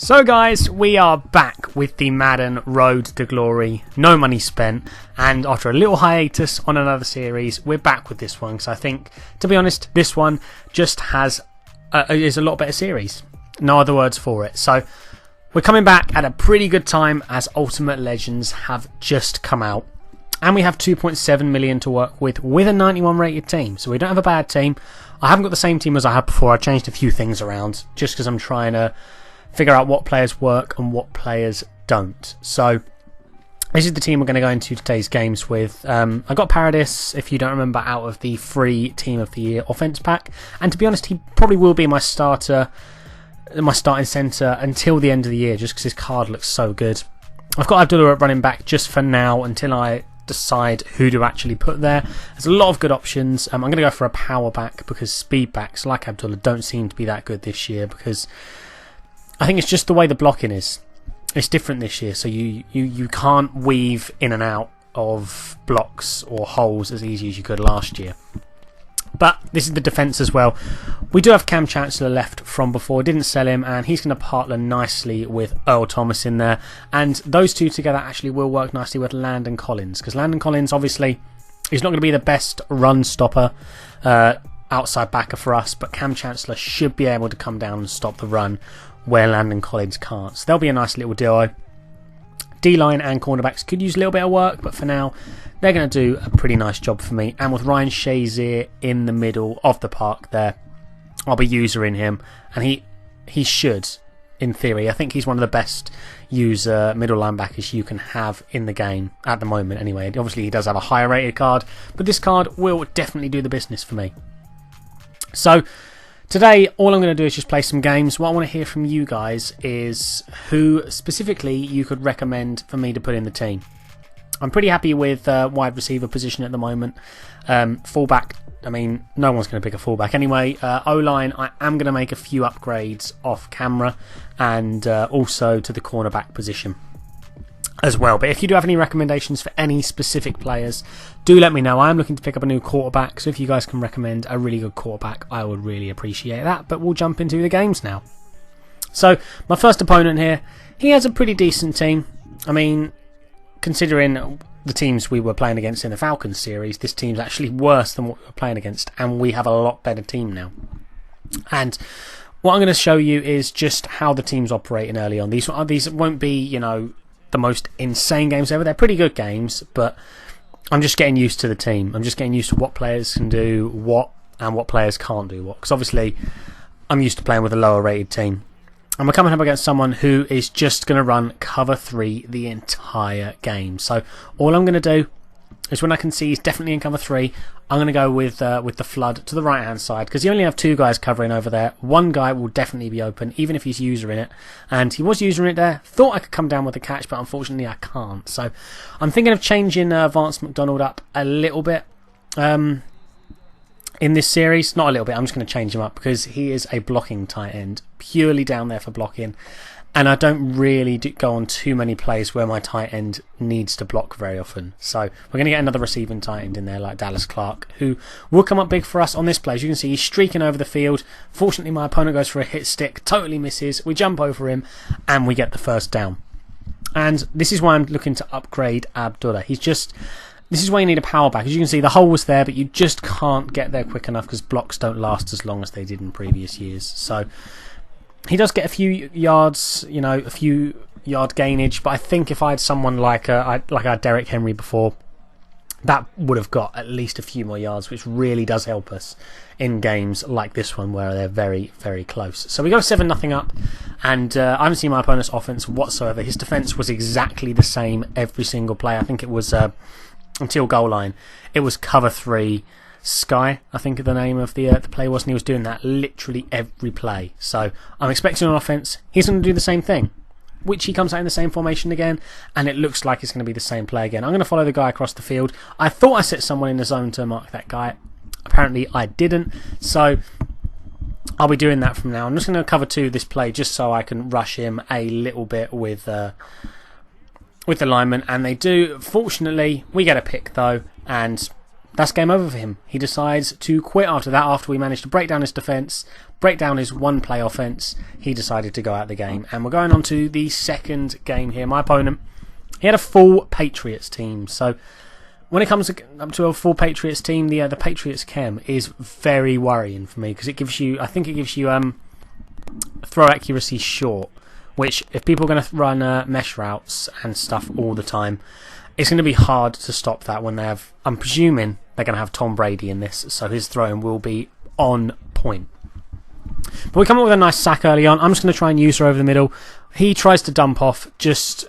So guys, we are back with the Madden Road to Glory, no money spent, and after a little hiatus on another series, we're back with this one, because I think, to be honest, this one just is a lot better series. No other words for it. So, we're coming back at a pretty good time as Ultimate Legends have just come out, and we have 2.7 million to work with a 91 rated team, so we don't have a bad team. I haven't got the same team as I had before. I changed a few things around, just because I'm trying to figure out what players work and what players don't. So this is the team we're going to go into today's games with. I got Paradis, if you don't remember, out of the free Team of the Year offense pack, and to be honest, he probably will be my starting centre until the end of the year, just because his card looks so good. I've got Abdullah at running back just for now until I decide who to actually put there. There's a lot of good options. I'm going to go for a power back because speed backs like Abdullah don't seem to be that good this year, because I think it's just the way the blocking is. It's different this year, so you can't weave in and out of blocks or holes as easy as you could last year. But this is the defence as well. We do have Cam Chancellor left from before. Didn't sell him, and he's going to partner nicely with Earl Thomas in there. And those two together actually will work nicely with Landon Collins, because Landon Collins, obviously, is not going to be the best run stopper outside backer for us, but Cam Chancellor should be able to come down and stop the run where Landon Collins can't. So they'll be a nice little duo. D-line and cornerbacks could use a little bit of work, but for now, they're going to do a pretty nice job for me. And with Ryan Shazier in the middle of the park there, I'll be usering him. And he should, in theory. I think he's one of the best user middle linebackers you can have in the game at the moment anyway. Obviously, he does have a higher rated card, but this card will definitely do the business for me. So today, all I'm going to do is just play some games. What I want to hear from you guys is who specifically you could recommend for me to put in the team. I'm pretty happy with wide receiver position at the moment. Fullback, I mean, no one's going to pick a fullback anyway. O-line, I am going to make a few upgrades off camera, and also to the cornerback position as well. But if you do have any recommendations for any specific players, do let me know. I am looking to pick up a new quarterback, so if you guys can recommend a really good quarterback, I would really appreciate that. But we'll jump into the games now. So my first opponent here, he has a pretty decent team. I mean, considering the teams we were playing against in the Falcons series, this team's actually worse than what we were playing against, and we have a lot better team now. And what I'm going to show you is just how the team's operating early on. These won't be, you know, the most insane games ever. They're pretty good games, but I'm just getting used to the team. I'm just getting used to what players can do what and what players can't do what, because obviously I'm used to playing with a lower rated team. And we're coming up against someone who is just going to run cover 3 the entire game. So all I'm going to do is, when I can see he's definitely in cover 3, I'm going to go with the flood to the right hand side, because you only have 2 guys covering over there. One guy will definitely be open, even if he's user in it, and he was user in it there. Thought I could come down with the catch, but unfortunately I can't. So I'm thinking of changing Vance McDonald up a little bit in this series. Not a little bit, I'm just going to change him up, because he is a blocking tight end, purely down there for blocking. And I don't really go on too many plays where my tight end needs to block very often. So we're going to get another receiving tight end in there like Dallas Clark, who will come up big for us on this play. As you can see, he's streaking over the field. Fortunately, my opponent goes for a hit stick, totally misses. We jump over him, and we get the first down. And this is why I'm looking to upgrade Abdullah. This is why you need a power back. As you can see, the hole was there, but you just can't get there quick enough, because blocks don't last as long as they did in previous years. So he does get a few yards, you know, a few yard gainage, but I think if I had someone like I had Derrick Henry before, that would have got at least a few more yards, which really does help us in games like this one where they're very, very close. So we go 7-0 up, and I haven't seen my opponent's offense whatsoever. His defense was exactly the same every single play. I think it was until goal line. It was cover 3. Sky, I think the name of the play was, and he was doing that literally every play. So I'm expecting on offense he's going to do the same thing, which he comes out in the same formation again, and it looks like it's going to be the same play again. I'm going to follow the guy across the field. I thought I set someone in the zone to mark that guy. Apparently I didn't, so I'll be doing that from now. I'm just going to cover 2 this play just so I can rush him a little bit with the lineman, and they do. Fortunately, we get a pick though, and that's game over for him. He decides to quit after that. After we managed to break down his defence, break down his one-play offence, he decided to go out the game. And we're going on to the second game here. My opponent, he had a full Patriots team. So when it comes up to a full Patriots team, the Patriots chem is very worrying for me because it gives you, I think it gives you throw accuracy short, which if people are going to run mesh routes and stuff all the time, it's going to be hard to stop that when they have, I'm presuming they're going to have Tom Brady in this, so his throwing will be on point. But we come up with a nice sack early on. I'm just going to try and use her over the middle. He tries to dump off just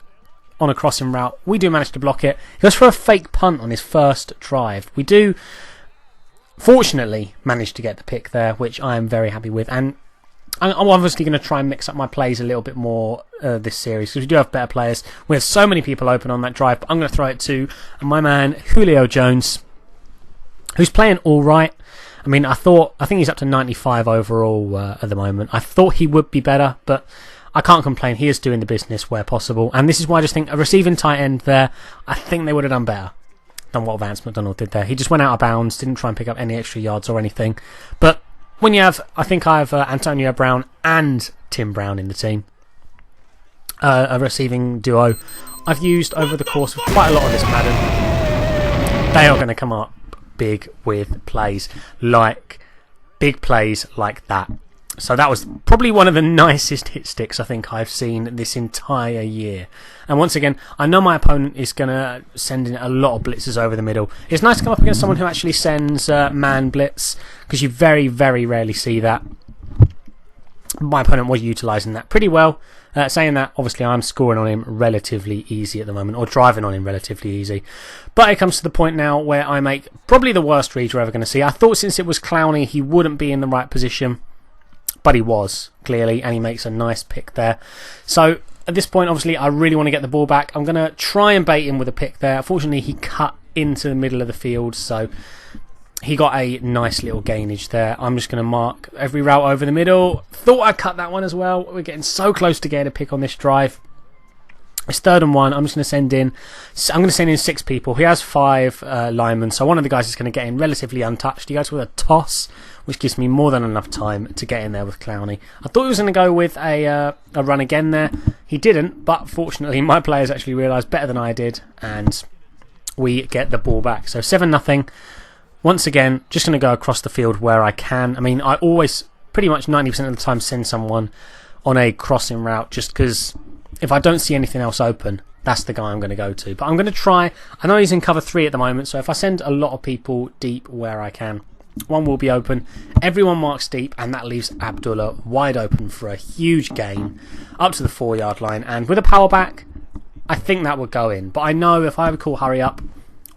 on a crossing route. We do manage to block it. He goes for a fake punt on his first drive. We do, fortunately, manage to get the pick there, which I am very happy with. And I'm obviously going to try and mix up my plays a little bit more this series because we do have better players. We have so many people open on that drive, but I'm going to throw it to my man Julio Jones, who's playing all right. I mean, I think he's up to 95 overall at the moment. I thought he would be better, but I can't complain. He is doing the business where possible, and this is why I just think a receiving tight end there, I think they would have done better than what Vance McDonald did there. He just went out of bounds, didn't try and pick up any extra yards or anything, but when you have, I think I have Antonio Brown and Tim Brown in the team, a receiving duo I've used over the course of quite a lot of this Madden. They are going to come up big with plays like that. So that was probably one of the nicest hit sticks I think I've seen this entire year. And once again, I know my opponent is going to send in a lot of blitzes over the middle. It's nice to come up against someone who actually sends man blitz, because you very, very rarely see that. My opponent was utilising that pretty well. Saying that, obviously I'm scoring on him relatively easy at the moment, or driving on him relatively easy. But it comes to the point now where I make probably the worst read you're ever going to see. I thought since it was Clowney he wouldn't be in the right position, but he was, clearly, and he makes a nice pick there. So at this point, obviously, I really want to get the ball back. I'm going to try and bait him with a pick there. Unfortunately, he cut into the middle of the field, so he got a nice little gainage there. I'm just going to mark every route over the middle. Thought I cut that one as well. We're getting so close to getting a pick on this drive. It's 3rd and 1. I'm just going to send in 6 people. He has 5 linemen, so one of the guys is going to get in relatively untouched. He goes with a toss, which gives me more than enough time to get in there with Clowney. I thought he was going to go with a run again there. He didn't, but fortunately my players actually realised better than I did, and we get the ball back. So 7-0. Once again, just going to go across the field where I can. I mean, I always, pretty much 90% of the time, send someone on a crossing route just because if I don't see anything else open, that's the guy I'm going to go to. But I'm going to try. I know he's in cover 3 at the moment, so if I send a lot of people deep where I can, one will be open. Everyone marks deep, and that leaves Abdullah wide open for a huge gain up to the 4-yard line. And with a power back, I think that would go in. But I know if I call hurry up,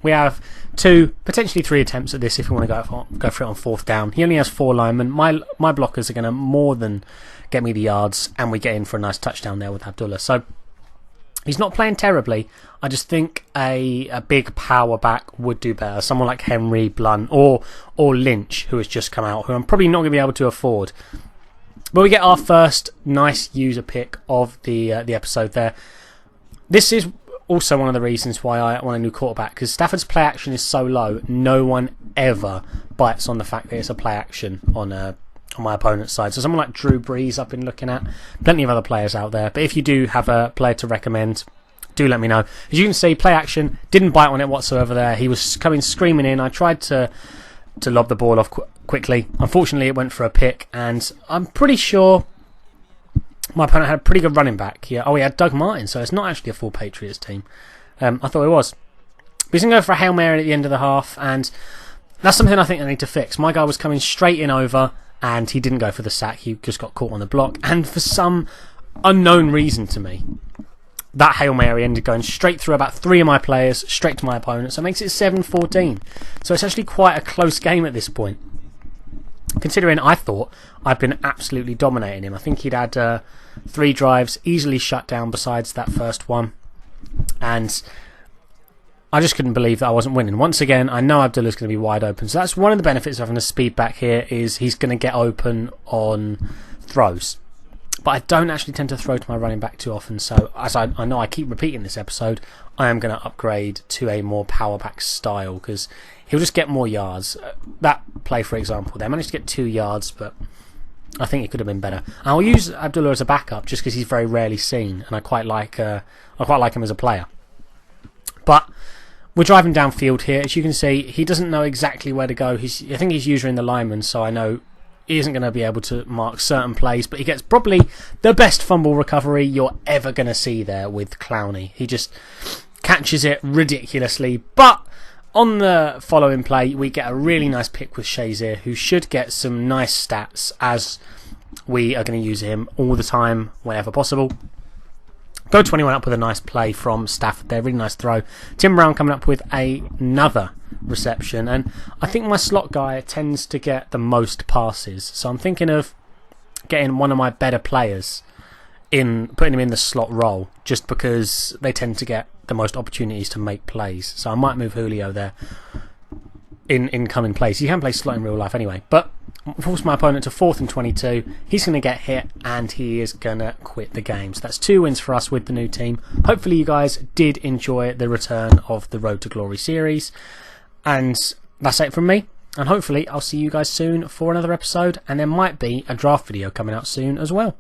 we have 2, potentially 3 attempts at this if we want to go for it on 4th down. He only has 4 linemen. My blockers are going to more than get me the yards, and we get in for a nice touchdown there with Abdullah. So he's not playing terribly. I just think a big power back would do better. Someone like Henry, Blunt, or Lynch, who has just come out, who I'm probably not going to be able to afford. But we get our first nice user pick of the episode there. This is also one of the reasons why I want a new quarterback, because Stafford's play action is so low, no one ever bites on the fact that it's a play action on my opponent's side. So someone like Drew Brees I've been looking at, plenty of other players out there, but if you do have a player to recommend, do let me know. As you can see, play action, didn't bite on it whatsoever there. He was coming screaming in. I tried to lob the ball off quickly. Unfortunately, it went for a pick, and I'm pretty sure my opponent had a pretty good running back here. Oh, he had Doug Martin, so it's not actually a full Patriots team. I thought it was. But he's going to go for a Hail Mary at the end of the half, and that's something I think I need to fix. My guy was coming straight in over, and he didn't go for the sack. He just got caught on the block, and for some unknown reason to me, that Hail Mary ended going straight through about 3 of my players, straight to my opponent, so it makes it 7-14. So it's actually quite a close game at this point, considering I thought I'd been absolutely dominating him. I think he'd had 3 drives easily shut down besides that first one, and I just couldn't believe that I wasn't winning. Once again, I know Abdullah's going to be wide open, so that's one of the benefits of having a speed back here, is he's going to get open on throws. but I don't actually tend to throw to my running back too often, so as I know I keep repeating this episode, I am going to upgrade to a more power back style, because he'll just get more yards. That play, for example, they managed to get 2 yards, but I think it could have been better. And I'll use Abdullah as a backup just because he's very rarely seen, and I quite like him as a player. But we're driving downfield here. As you can see, he doesn't know exactly where to go. I think he's using the lineman, so I know he isn't going to be able to mark certain plays, but he gets probably the best fumble recovery you're ever going to see there with Clowney. He just catches it ridiculously, but on the following play, we get a really nice pick with Shazier, who should get some nice stats, as we are going to use him all the time, whenever possible. Go 21 up with a nice play from Stafford there, really nice throw. Tim Brown coming up with another reception, and I think my slot guy tends to get the most passes, so I'm thinking of getting one of my better players putting him in the slot role, just because they tend to get the most opportunities to make plays. So I might move Julio there in incoming plays. You can play slot in real life anyway, but force my opponent to 4th and 22. He's going to get hit and he is going to quit the game. So that's 2 wins for us with the new team. Hopefully you guys did enjoy the return of the Road to Glory series, and that's it from me. And hopefully I'll see you guys soon for another episode, and there might be a draft video coming out soon as well.